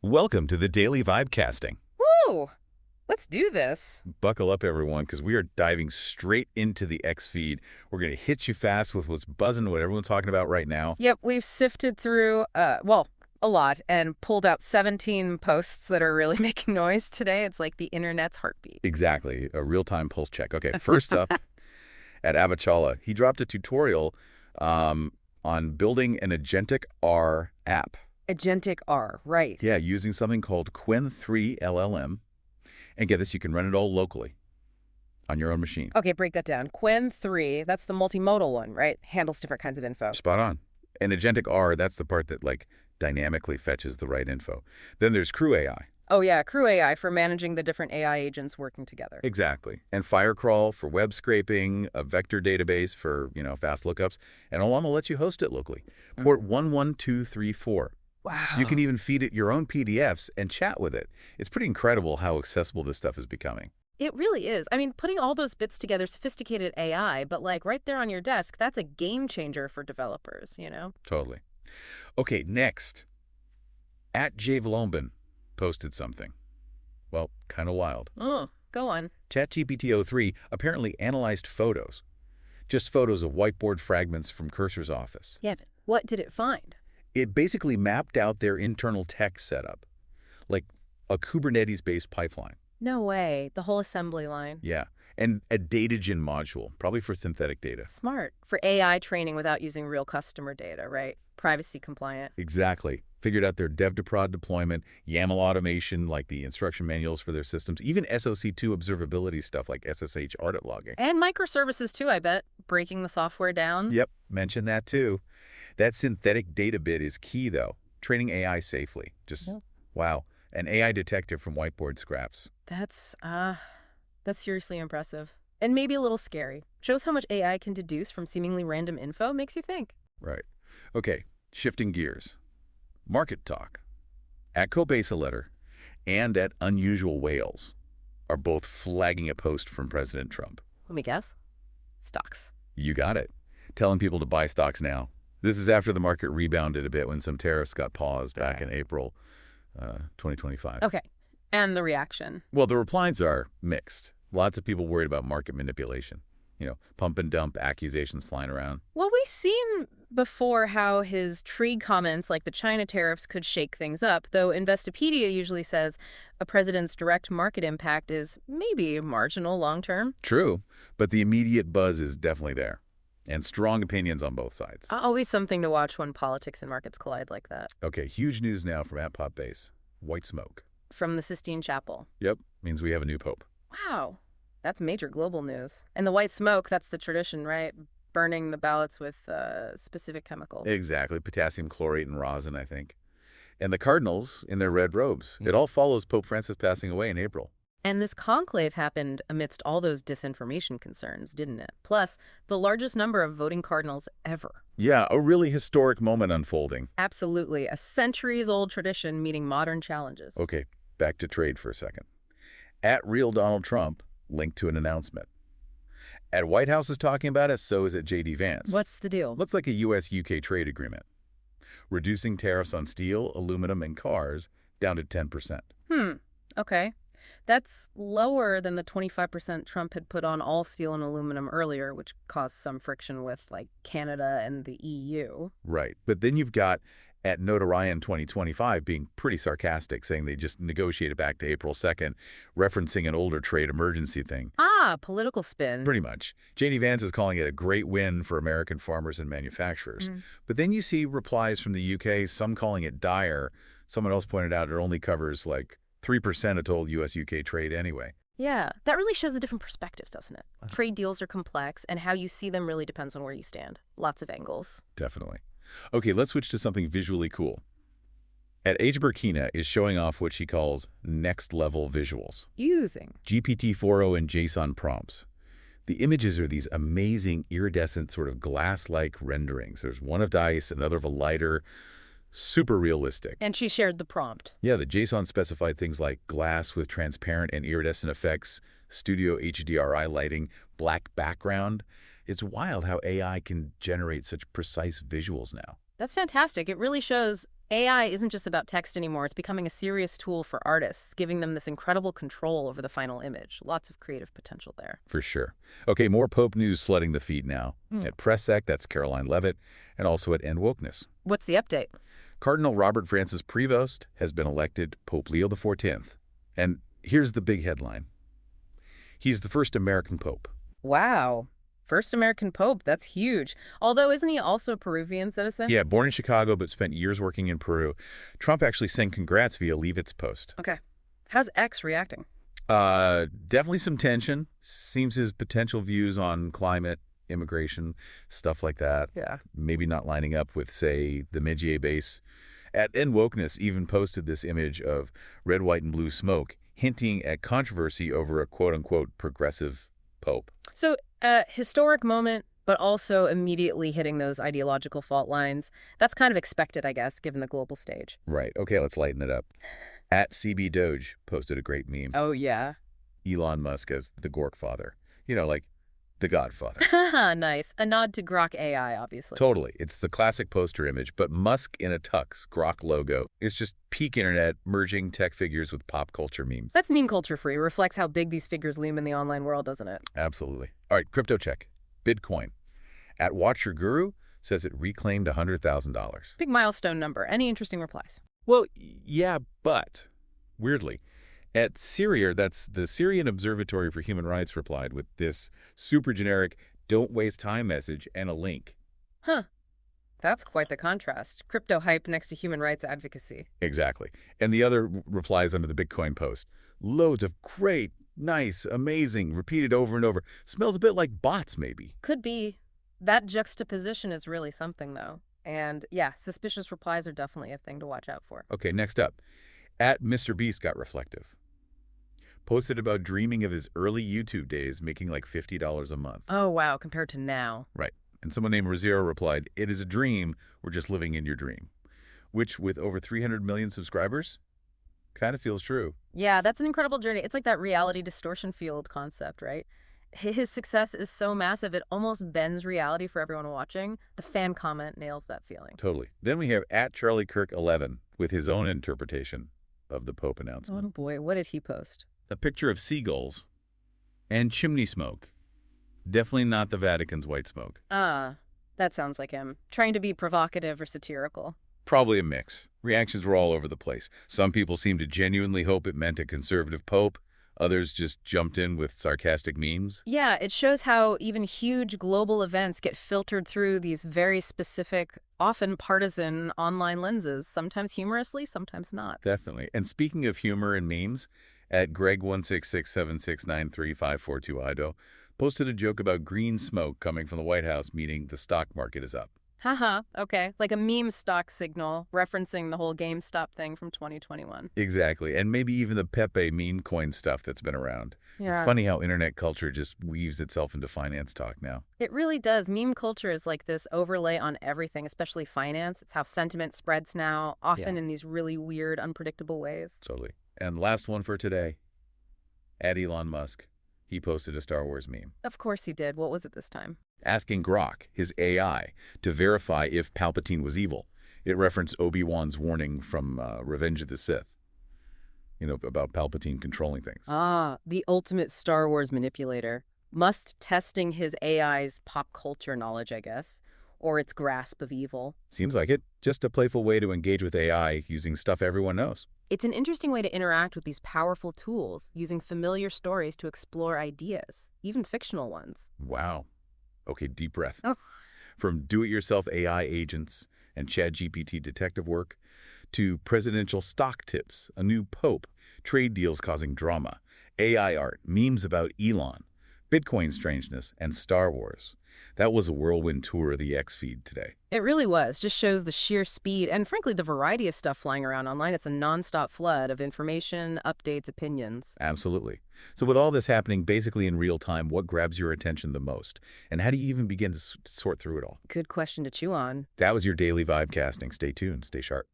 Welcome to the Daily Vibecasting. Woo! Let's do this. Buckle up, everyone, because we are diving straight into the X feed. We're going to hit you fast with what's buzzing, what everyone's talking about right now. Yep, we've sifted through, a lot and pulled out 17 posts that are really making noise today. It's like the internet's heartbeat. Exactly, a real-time pulse check. Okay, first up, at Avichala, he dropped a tutorial on building an Agentic R app. Agentic R, right. Yeah, using something called Qwen 3 LLM. And get this, you can run it all locally on your own machine. Okay, break that down. Qwen 3, that's the multimodal one, right? Handles different kinds of info. Spot on. And Agentic R, that's the part that, dynamically fetches the right info. Then there's Crew AI. Oh yeah, Crew AI for managing the different AI agents working together. Exactly. And Firecrawl for web scraping, a vector database for, fast lookups, and Alama lets you host it locally. Port 11234. Wow. You can even feed it your own PDFs and chat with it. It's pretty incredible how accessible this stuff is becoming. It really is. I mean, putting all those bits together, sophisticated AI, but right there on your desk, that's a game changer for developers, Totally. Okay, next. At Javi Lopez posted something. Well, kind of wild. Oh, go on. ChatGPT 03 apparently analyzed photos. Just photos of whiteboard fragments from Cursor's office. Yeah, but what did it find? It basically mapped out their internal tech setup, like a Kubernetes-based pipeline. No way. The whole assembly line. Yeah, and a datagen module, probably for synthetic data. Smart. For AI training without using real customer data, right? Privacy compliant. Exactly. Figured out their dev-to-prod deployment, YAML automation, like the instruction manuals for their systems, even SOC2 observability stuff like SSH audit logging. And microservices too, I bet. Breaking the software down. Yep, mentioned that too. That synthetic data bit is key, though. Training AI safely. Wow. An AI detector from whiteboard scraps. That's seriously impressive. And maybe a little scary. Shows how much AI can deduce from seemingly random info, makes you think. Right. Okay, shifting gears. Market talk. At Copesa Letter and at Unusual Whales are both flagging a post from President Trump. Let me guess. Stocks. You got it. Telling people to buy stocks now. This is after the market rebounded a bit when some tariffs got paused back in April 2025. Okay. And the reaction? Well, the replies are mixed. Lots of people worried about market manipulation. Pump and dump accusations flying around. Well, we've seen before how his tree comments like the China tariffs could shake things up, though Investopedia usually says a president's direct market impact is maybe marginal long-term. True, but the immediate buzz is definitely there. And strong opinions on both sides. Always something to watch when politics and markets collide like that. Okay, huge news now from @PopBase. White smoke. From the Sistine Chapel. Yep, means we have a new pope. Wow. That's major global news. And the white smoke, that's the tradition, right? Burning the ballots with specific chemicals. Exactly, potassium chlorate and rosin, I think. And the cardinals in their red robes. It all follows Pope Francis passing away in April. And this conclave happened amidst all those disinformation concerns, didn't it? Plus, the largest number of voting cardinals ever. Yeah, a really historic moment unfolding. Absolutely. A centuries-old tradition meeting modern challenges. Okay, back to trade for a second. At Real Donald Trump, linked to an announcement. At White House is talking about it, so is at J.D. Vance. What's the deal? Looks like a U.S.-UK trade agreement. Reducing tariffs on steel, aluminum, and cars down to 10%. Okay. That's lower than the 25% Trump had put on all steel and aluminum earlier, which caused some friction with, Canada and the EU. Right. But then you've got at Notarian 2025 being pretty sarcastic, saying they just negotiated back to April 2nd, referencing an older trade emergency thing. Political spin. Pretty much. J.D. Vance is calling it a great win for American farmers and manufacturers. But then you see replies from the U.K., some calling it dire. Someone else pointed out it only covers 3% of total U.S.-UK trade anyway. Yeah, that really shows the different perspectives, doesn't it? Trade deals are complex, and how you see them really depends on where you stand. Lots of angles. Definitely. Okay, let's switch to something visually cool. At Age Burkina is showing off what she calls next-level visuals. Using GPT-4o and JSON prompts. The images are these amazing iridescent sort of glass-like renderings. There's one of dice, another of a lighter, super realistic. And she shared the prompt. Yeah, the JSON specified things like glass with transparent and iridescent effects, studio HDRI lighting, black background. It's wild how AI can generate such precise visuals now. That's fantastic. It really shows AI isn't just about text anymore. It's becoming a serious tool for artists, giving them this incredible control over the final image. Lots of creative potential there. For sure. Okay, more Pope news flooding the feed now. At PressSec, that's Caroline Levitt, and also at End Wokeness. What's the update? Cardinal Robert Francis Prevost has been elected Pope Leo XIV. And here's the big headline. He's the first American pope. Wow. First American pope. That's huge. Although, isn't he also a Peruvian citizen? Yeah, born in Chicago but spent years working in Peru. Trump actually sent congrats via Leavitt's post. Okay. How's X reacting? Definitely some tension. Seems his potential views on climate, immigration, stuff like that. Yeah. Maybe not lining up with, say, the Medjay base. At End Wokeness even posted this image of red, white, and blue smoke, hinting at controversy over a quote-unquote progressive pope. So, historic moment, but also immediately hitting those ideological fault lines. That's kind of expected, I guess, given the global stage. Right. Okay, let's lighten it up. At CB Doge posted a great meme. Oh, yeah. Elon Musk as the Gork father. You know, like the Godfather. Nice. A nod to Grok AI, obviously. Totally. It's the classic poster image, but Musk in a tux, Grok logo. It's just peak internet, merging tech figures with pop culture memes. That's meme culture free. Reflects how big these figures loom in the online world, doesn't it? Absolutely. All right, crypto check. Bitcoin. At Watch Your Guru says it reclaimed $100,000. Big milestone number. Any interesting replies? Well, yeah, but weirdly, at Syria, that's the Syrian Observatory for Human Rights, replied with this super generic "don't waste time" message and a link. Huh. That's quite the contrast. Crypto hype next to human rights advocacy. Exactly. And the other replies under the Bitcoin post. Loads of great, nice, amazing, repeated over and over. Smells a bit like bots, maybe. Could be. That juxtaposition is really something, though. And yeah, suspicious replies are definitely a thing to watch out for. Okay, next up. At Mr. Beast got reflective. Posted about dreaming of his early YouTube days making like $50 a month. Oh, wow, compared to now. Right. And someone named Rosero replied, "It is a dream. We're just living in your dream." Which, with over 300 million subscribers, kind of feels true. Yeah, that's an incredible journey. It's like that reality distortion field concept, right? His success is so massive, it almost bends reality for everyone watching. The fan comment nails that feeling. Totally. Then we have at Charlie Kirk 11 with his own interpretation of the Pope announcement. Oh boy, what did he post? A picture of seagulls and chimney smoke. Definitely not the Vatican's white smoke. Ah, that sounds like him. Trying to be provocative or satirical. Probably a mix. Reactions were all over the place. Some people seemed to genuinely hope it meant a conservative pope. Others just jumped in with sarcastic memes. Yeah, it shows how even huge global events get filtered through these very specific, often partisan online lenses, sometimes humorously, sometimes not. Definitely. And speaking of humor and memes, at Greg166769354 posted a joke about green smoke coming from the White House, meaning the stock market is up. Haha, okay. Like a meme stock signal referencing the whole GameStop thing from 2021. Exactly. And maybe even the Pepe meme coin stuff that's been around. Yeah. It's funny how internet culture just weaves itself into finance talk now. It really does. Meme culture is like this overlay on everything, especially finance. It's how sentiment spreads now, often in these really weird, unpredictable ways. Totally. And last one for today. At Elon Musk. He posted a Star Wars meme. Of course he did. What was it this time? Asking Grok, his AI, to verify if Palpatine was evil. It referenced Obi-Wan's warning from Revenge of the Sith. You know, about Palpatine controlling things. Ah, the ultimate Star Wars manipulator. Musk testing his AI's pop culture knowledge, I guess, or its grasp of evil. Seems like it. Just a playful way to engage with AI using stuff everyone knows. It's an interesting way to interact with these powerful tools, using familiar stories to explore ideas, even fictional ones. Wow. Okay, deep breath. Oh. From do-it-yourself AI agents and ChatGPT detective work to presidential stock tips, a new pope, trade deals causing drama, AI art, memes about Elon, Bitcoin strangeness, and Star Wars. That was a whirlwind tour of the X feed today. It really was. Just shows the sheer speed and, frankly, the variety of stuff flying around online. It's a nonstop flood of information, updates, opinions. Absolutely. So with all this happening basically in real time, what grabs your attention the most? And how do you even begin to sort through it all? Good question to chew on. That was your daily vibe casting. Stay tuned. Stay sharp.